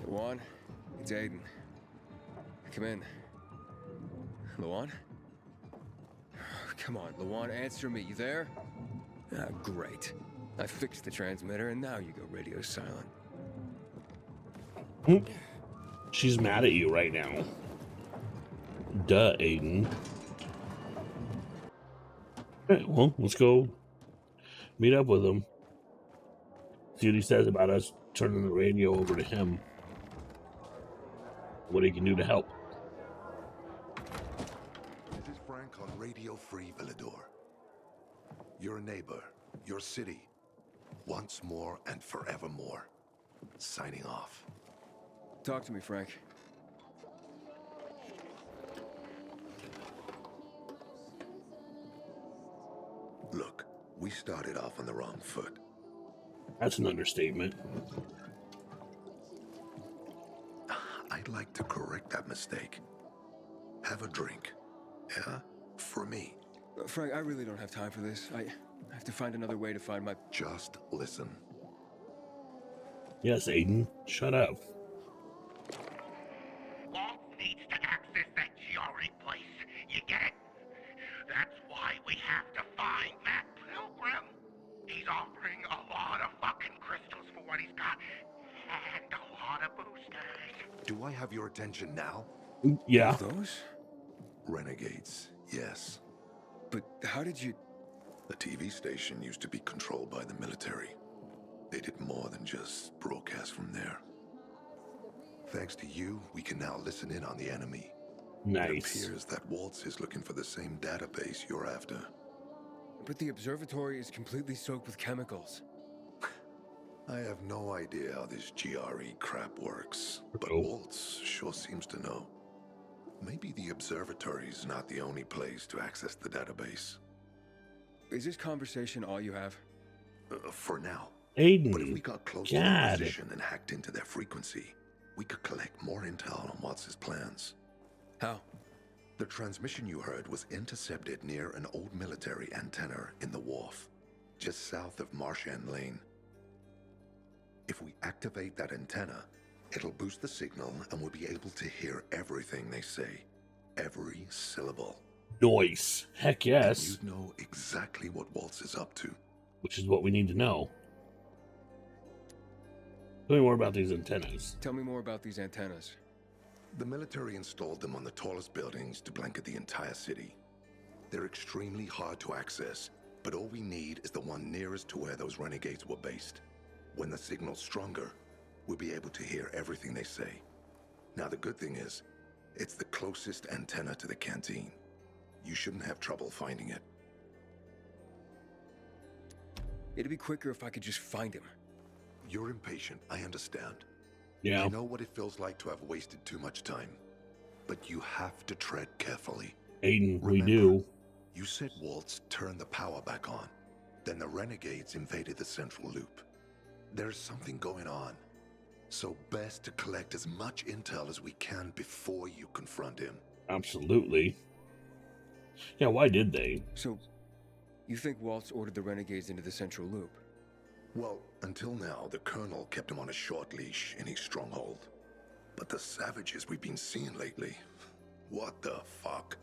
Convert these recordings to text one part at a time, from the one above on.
Luan, it's Aiden. Come in. Luan? Come on, Luan, answer me. You there? Ah, great. I fixed the transmitter, and now you go radio silent. She's mad at you right now. Duh, Aiden. Okay, well, let's go meet up with him. See what he says about us turning the radio over to him. What he can do to help. This is Frank on Radio Free Villador. Your neighbor, your city, once more and forevermore. Signing off. Talk to me, Frank. Look, we started off on the wrong foot. That's an understatement. I'd like to correct that mistake. Have a drink. Yeah? For me. Frank, I really don't have time for this. I have to find another way to find my... Just listen. Yes, Aiden. Shut up. Walt needs to access that GRE place. You get it? That's why we have to find Matt Pilgrim. He's offering a lot of fucking crystals for what he's got. And a lot of boosters. Do I have your attention now? Yeah. Those? Renegades, yes. But how did you... The TV station used to be controlled by the military. They did more than just broadcast from there. Thanks to you, we can now listen in on the enemy. Nice. It appears that Waltz is looking for the same database you're after. But the observatory is completely soaked with chemicals. I have no idea how this GRE crap works, but Oh. Waltz sure seems to know. Maybe the observatory's not the only place to access the database. Is this conversation all you have? For now. Aiden. But if we got close to their position and hacked into their frequency, we could collect more intel on Waltz's plans. How? The transmission you heard was intercepted near an old military antenna in the wharf, just south of Marchand Lane. If we activate that antenna, it'll boost the signal and we'll be able to hear everything they say. Every syllable. Nice. Heck yes. You'd know exactly what Waltz is up to. Which is what we need to know. Tell me more about these antennas. Tell me more about these antennas. The military installed them on the tallest buildings to blanket the entire city. They're extremely hard to access, but all we need is the one nearest to where those renegades were based. When the signal's stronger, we'll be able to hear everything they say. Now the good thing is, it's the closest antenna to the canteen. You shouldn't have trouble finding it. It'd be quicker if I could just find him. You're impatient, I understand. Yeah. I know what it feels like to have wasted too much time. But you have to tread carefully. Aiden, we Remember, do. You said Waltz turned the power back on. Then the renegades invaded the central loop. There's something going on. So best to collect as much intel as we can before you confront him. Absolutely. Yeah, why did they? So, you think Waltz ordered the renegades into the central loop? Well, until now, the Colonel kept him on a short leash in his stronghold. But the savages we've been seeing lately, what the fuck?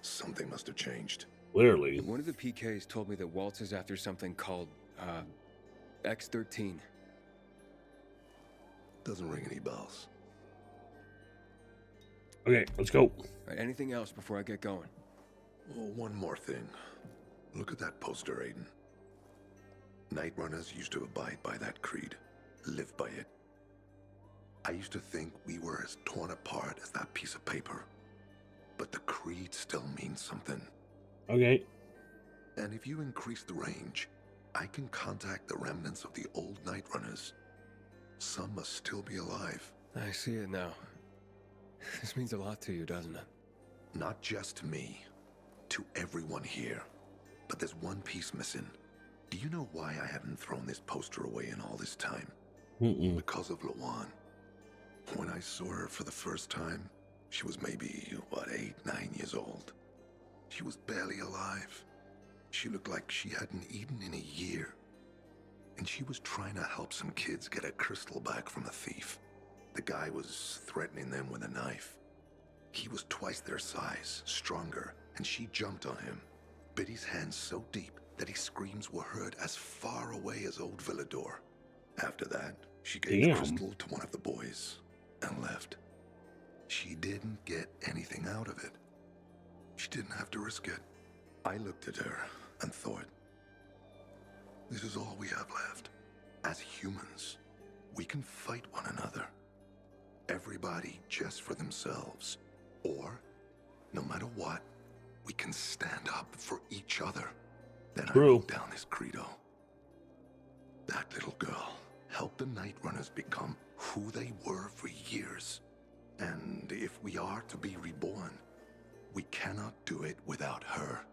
Something must have changed. Clearly. One of the PKs told me that Waltz is after something called, X-13. Doesn't ring any bells. Okay, let's go. Right, anything else before I get going? Oh, one more thing. Look at that poster, Aiden. Night Runners used to abide by that creed, live by it. I used to think we were as torn apart as that piece of paper. But the creed still means something. Okay. And if you increase the range, I can contact the remnants of the old Night Runners. Some must still be alive. I see it now. This means a lot to you, doesn't it? Not just to me, to everyone here. But there's one piece missing. Do you know why I haven't thrown this poster away in all this time? Because of Luan. When I saw her for the first time, she was maybe, 8, 9 years old. She was barely alive. She looked like she hadn't eaten in a year. And she was trying to help some kids get a crystal back from a thief. The guy was threatening them with a knife. He was twice their size, stronger, and she jumped on him, bit his hand so deep that his screams were heard as far away as Old Villador. After that, she gave the crystal to one of the boys and left. She didn't get anything out of it. She didn't have to risk it. I looked at her and thought, this is all we have left. As humans, we can fight one another. Everybody just for themselves. Or, no matter what, we can stand up for each other. Then I wrote down this credo. That little girl helped the Night Runners become who they were for years. And if we are to be reborn, we cannot do it without her.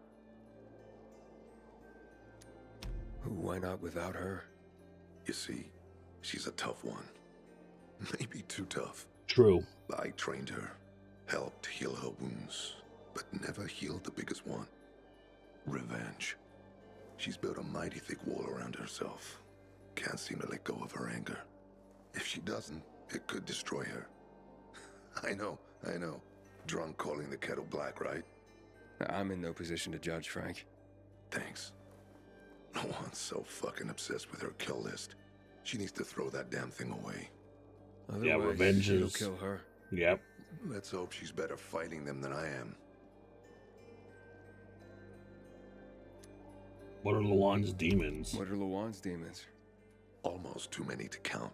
Why not without her? You see, she's a tough one. Maybe too tough. True. I trained her, helped heal her wounds, but never healed the biggest one. Revenge. She's built a mighty thick wall around herself. Can't seem to let go of her anger. If she doesn't, it could destroy her. I know. Drunk calling the kettle black, right? I'm in no position to judge, Frank. Thanks. No one's so fucking obsessed with her kill list. She needs to throw that damn thing away. Otherwise, revenge it'll is... kill her. Yep. Let's hope she's better fighting them than I am. What are Lawan's demons? What are Lawan's demons? Almost too many to count.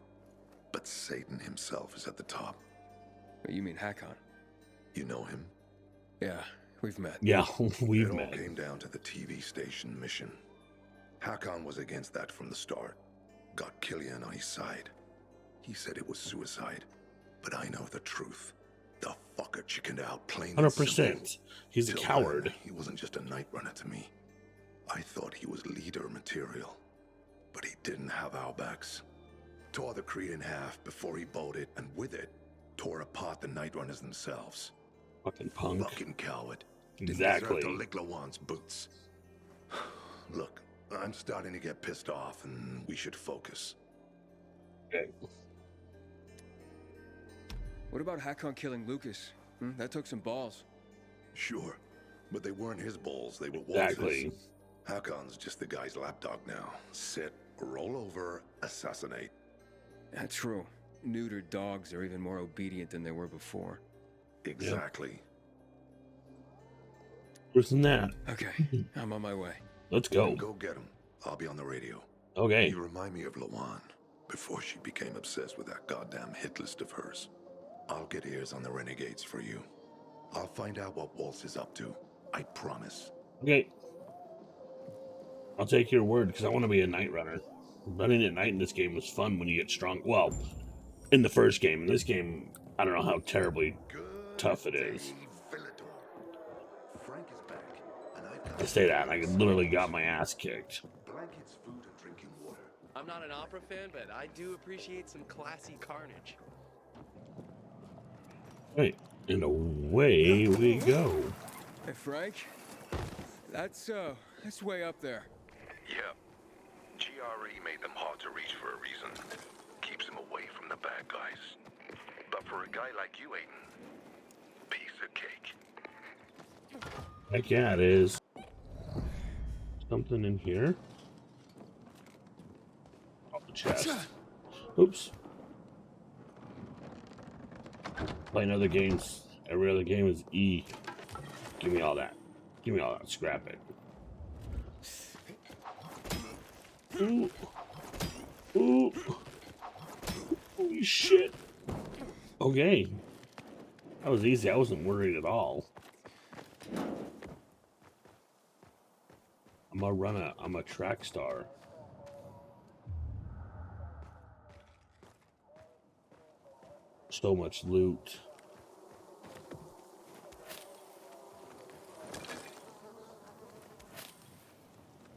But Satan himself is at the top. You mean Hakon? You know him? Yeah, we've met. Yeah, we've It all met. came down to the TV station mission. Hakon was against that from the start. Got Killian on his side. He said it was suicide. But I know the truth. The fucker chickened out plain and simple. 100%. He's a Till coward. then, he wasn't just a night runner to me. I thought he was leader material. But he didn't have our backs. Tore the Creed in half before he bolted, and with it, tore apart the Night Runners themselves. Fucking punk. Fucking coward. Exactly. Didn't deserve to lick Lawan's boots. Look, I'm starting to get pissed off, and we should focus. Okay. What about Hakon killing Lucas? That took some balls. Sure, but they weren't his balls, they were Exactly. Waltz's. Hakon's just the guy's lapdog now. Sit, roll over, assassinate. That's true. Neutered dogs are even more obedient than they were before. Exactly. Worse than that. Okay, I'm on my way. Let's go. Go get him. I'll be on the radio. Okay. You remind me of Lawan before she became obsessed with that goddamn hit list of hers. I'll get ears on the renegades for you. I'll find out what Waltz is up to. I promise. Okay. I'll take your word because I want to be a night runner. Running at night in this game is fun when you get strong. Well, in the first game. In this game, I don't know how terribly tough it is. Frank is back, and I've got I say that, I literally got my ass kicked. blankets, food, and drinking water. I'm not an opera fan, but I do appreciate some classy carnage. Right. And away we go. Hey, Frank? That's way up there. Yeah. GRE made them hard to reach for a reason. Keeps them away from the bad guys. But for a guy like you, Aiden, piece of cake. Heck yeah, it is. Something in here. Off the chest. Oops. Playing other games. Every other game is E. Give me all that. Give me all that. Scrap it. Ooh. Ooh. Holy shit. Okay. That was easy. I wasn't worried at all. I'm a track star. So much loot.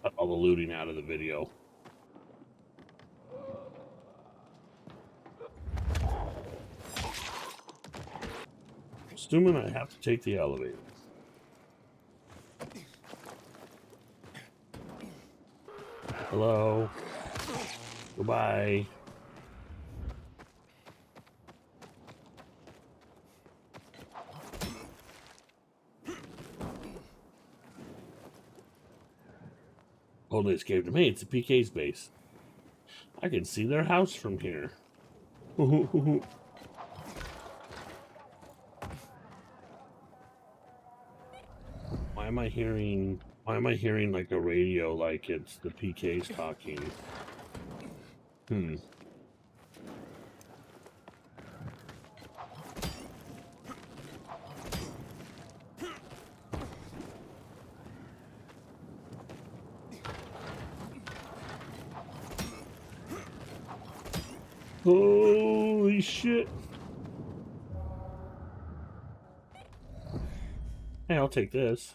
Cut all the looting out of the video. Assuming I have to take the elevator. Hello. Goodbye. Oh, they escaped him. Hey, it's a PK's base. I can see their house from here. Why am I hearing like a radio like it's the PK's talking? Holy shit. Hey, I'll take this.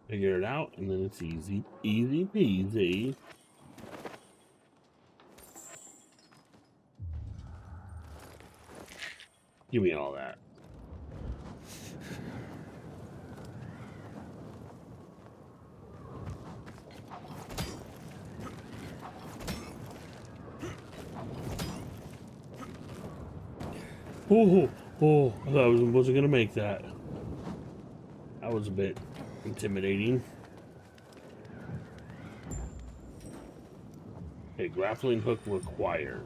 Figure it out, and then it's easy. Easy peasy. Give me all that. Oh, I thought I wasn't gonna make that. That was a bit intimidating. Okay, grappling hook required.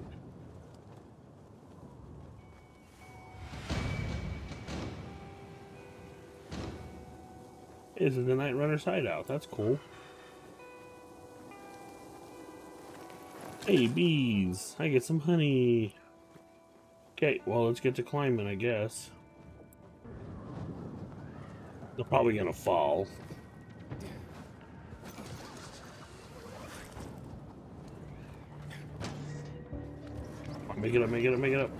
This is the Night Runner's hideout. That's cool. Hey, bees. I get some honey. Okay, well, let's get to climbing, I guess. They're probably gonna fall. Make it up, make it up, make it up.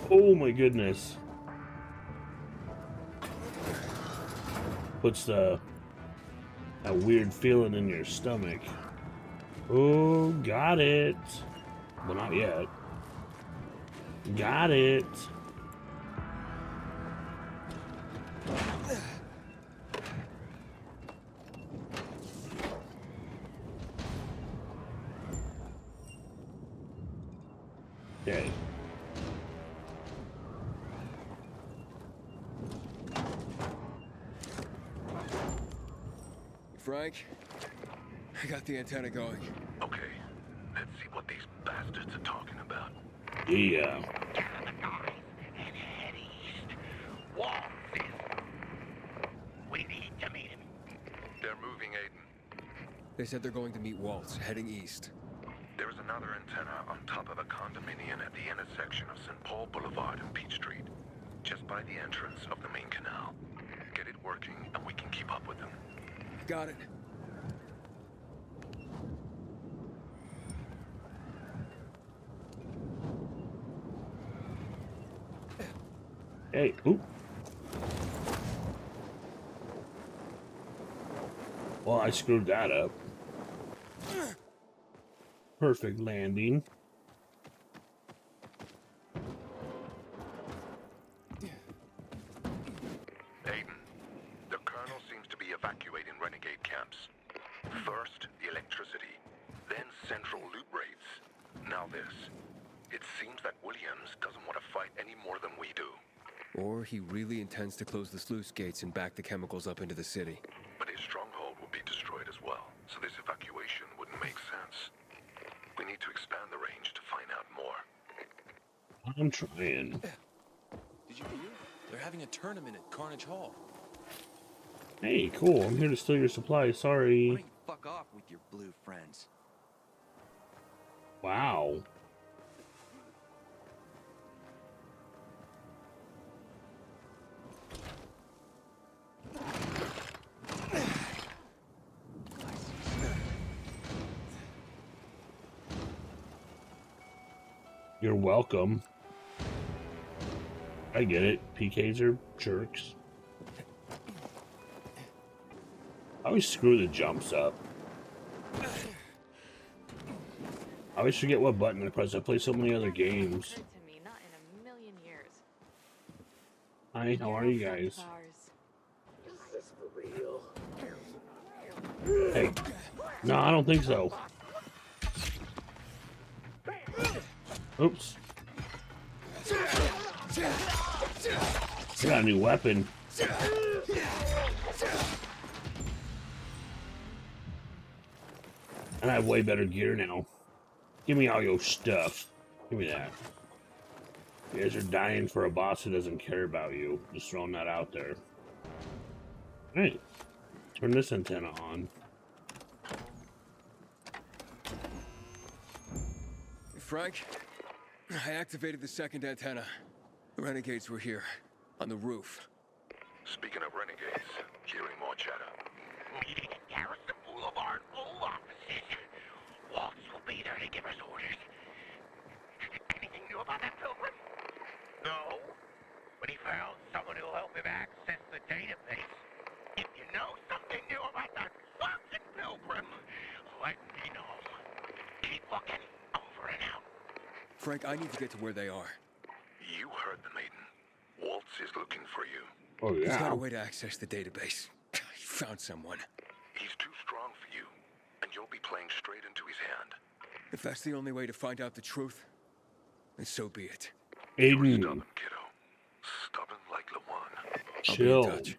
Oh my goodness. Puts that weird feeling in your stomach. Oh, got it. Well, not yet. Got it. Okay. Frank, I got the antenna going. Okay, let's see what these bastards are talking about. Yeah. Gather the guys and head east. Waltz is... We need to meet him. They're moving, Aiden. They said they're going to meet Waltz, heading east. There is another antenna on top of a condominium at the intersection of St. Paul Boulevard and Peach Street, just by the entrance of the main canal. Get it working, and we can keep up with them. Got it. Hey, oop. Well, I screwed that up. Perfect landing. Aiden, the colonel seems to be evacuating renegade camps. First, the electricity, then central loot rates. Now this. It seems that Williams doesn't want to fight any more than we do. Or he really intends to close the sluice gates and back the chemicals up into the city. But his stronghold will be destroyed as well, so this evacuation wouldn't make sense. We need to expand the range to find out more. I'm trying. Did you hear? They're having a tournament at Carnage Hall. Hey, cool. I'm here to steal your supplies. Why Sorry. don't you fuck off with your blue friends? Wow. You're welcome. I get it. PKs are jerks. I always screw the jumps up. I always forget what button I press. I play so many other games. To me, not in a million years. Hi, how are you guys? Hey. No, I don't think so. Oops. I got a new weapon. And I have way better gear now. Give me all your stuff. Give me that. You guys are dying for a boss who doesn't care about you. Just throwing that out there. Alright. Turn this antenna on. Frank, I activated the second antenna. The renegades were here, on the roof. Speaking of renegades, hearing more chatter. Meeting at Garrison Boulevard, all offices. Waltz will be there to give us orders. Anything new about that pilgrim? No. But he found someone who'll help him access the database. If you know something new about that fucking pilgrim, let me know. Keep looking. Over and out. Frank, I need to get to where they are. You heard the maiden. Waltz is looking for you. Oh, yeah. He's got a way to access the database. He found someone. He's too strong for you, and you'll be playing straight into his hand. If that's the only way to find out the truth, then so be it. You're Aiden, stubborn, kiddo. Stubborn like Lawan. I'll be in chill. touch.